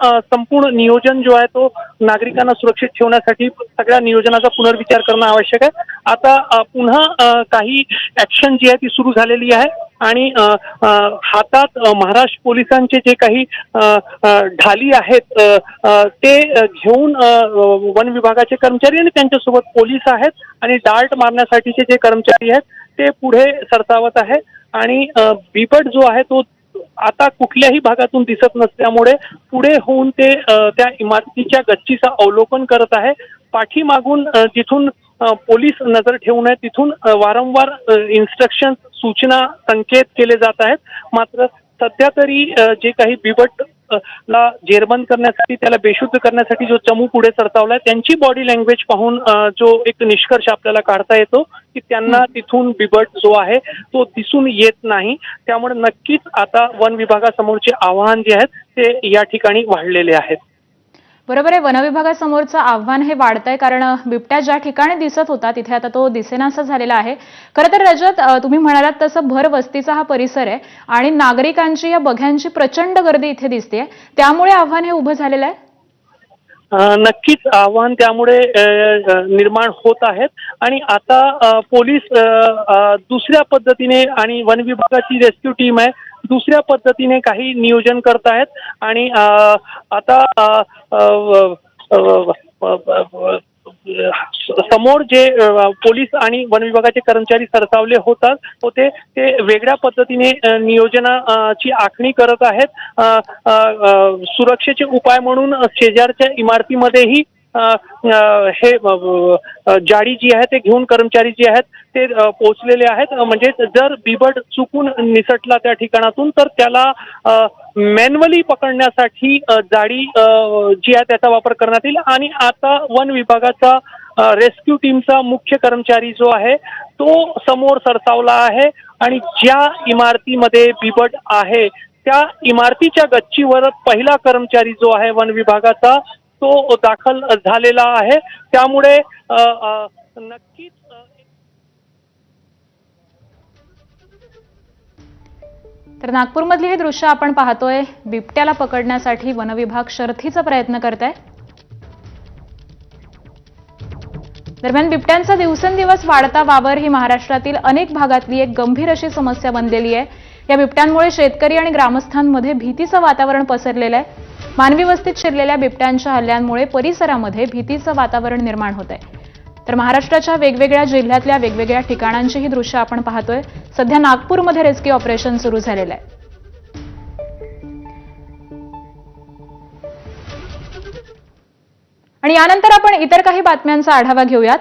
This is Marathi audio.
संपूर्ण नियोजन जो आहे तो नागरिकांना सुरक्षित ठेवण्यासाठी सगळ्या नियोजनाचा पुनर्विचार करणं आवश्यक आहे। आता पुन्हा काही ऍक्शन जी आहे ती सुरू झालेली आहे आणि हातात महाराष्ट्र पोलिसांचे जे काही ढाली आहेत ते घेऊन वन विभागाचे कर्मचारी आणि त्यांच्यासोबत पोलीस आहेत आणि डार्ट मारण्यासाठीचे जे कर्मचारी आहेत ते पुढे सरसावत आहे आणि बिबट जो आहे तो आता कुठल्याही भागातून दिसत नसल्यामुळे पुढे होऊन ते त्या इमारतीच्या गच्चीचं अवलोकन करत आहे। पाठीमागून जिथून पोलीस नजर ठेवून आहे तिथून वारंवार इन्स्ट्रक्शन सूचना संकेत केले जात आहेत। मात्र सध्या तरी जे काही बिबट ला जेरबंद करण्यासाठी त्याला बेशुद्ध करण्यासाठी जो चमू पुढे सरसावलाय त्यांची बॉडी लँग्वेज पाहून जो एक निष्कर्ष आपल्याला काढता येतो की त्यांना तिथून बिबट जो आहे तो दिसून येत नाही। त्यामुळे नक्कीच आता वन विभागासमोरचे आव्हान जे आहेत ते या ठिकाणी वाढलेले आहेत। बरोबर आहे, वन विभागासमोरचं आव्हान हे वाढतंय कारण बिबट्या ज्या ठिकाणी दिसत होता तिथे आता तो दिसेनासा झालेला आहे। खरं तर रजत, तुम्ही म्हणालात तसं भर वस्तीचा हा परिसर आहे आणि नागरिकांची या बघ्यांची प्रचंड गर्दी इथे दिसते, त्यामुळे आव्हान हे उभं झालेलं आहे। नक्कीच आव्हान त्यामुळे निर्माण होत आहेत आणि आता पोलीस दुसऱ्या पद्धतीने आणि वन विभागाची रेस्क्यू टीम आहे दुसऱ्या पद्धतीने काही नियोजन करत आहेत आणि आता समोर जे पोलीस आणि वन विभागाचे कर्मचारी सरसावले होते ते वेगळ्या पद्धतीने नियोजनाची आखणी करत आहेत। सुरक्षेचे उपाय म्हणून शेजारच्या इमारतीमध्येही हे जाळी जी आहे ते घेऊन कर्मचारी जे आहेत ते पोहोचलेले आहेत। म्हणजे जर बिबट चुकून निसटला त्या ठिकाणातून तर त्याला मॅन्युअली पकडण्यासाठी जाळी जी आहे त्याचा वापर करण्यात येईल आणि आता वन विभागाचा रेस्क्यू टीमचा मुख्य कर्मचारी जो आहे तो समोर सरसावला आहे आणि ज्या इमारतीमध्ये बिबट आहे त्या इमारतीच्या गच्चीवर पहिला कर्मचारी जो आहे वन विभागाचा तो दाखल झालेला आहे। त्यामुळे नक्कीच तर नागपूरमधली हे दृश्य आपण पाहतोय, बिबट्याला पकडण्यासाठी वन विभाग शर्थीचा प्रयत्न करत आहे। दरम्यान बिबट्यांचा दिवसेंदिवस वाढता वावर ही महाराष्ट्रातील अनेक भागातली एक गंभीर अशी समस्या बनलेली आहे। या बिबट्यांमुळे शेतकरी आणि ग्रामस्थांमध्ये भीतीचं वातावरण पसरलेलं आहे। मानवी वस्तीत शिरलेल्या बिबट्यांच्या हल्ल्यांमुळे परिसरामध्ये भीतीचं वातावरण निर्माण होत आहे। तर महाराष्ट्राच्या वेगवेगळ्या जिल्ह्यातल्या वेगवेगळ्या ठिकाणांची ही दृश्य आपण पाहतोय। सध्या नागपूरमध्ये रेस्क्यू ऑपरेशन सुरू झालेलं आहे आणि यानंतर आपण इतर काही बातम्यांचा आढावा घेऊयात।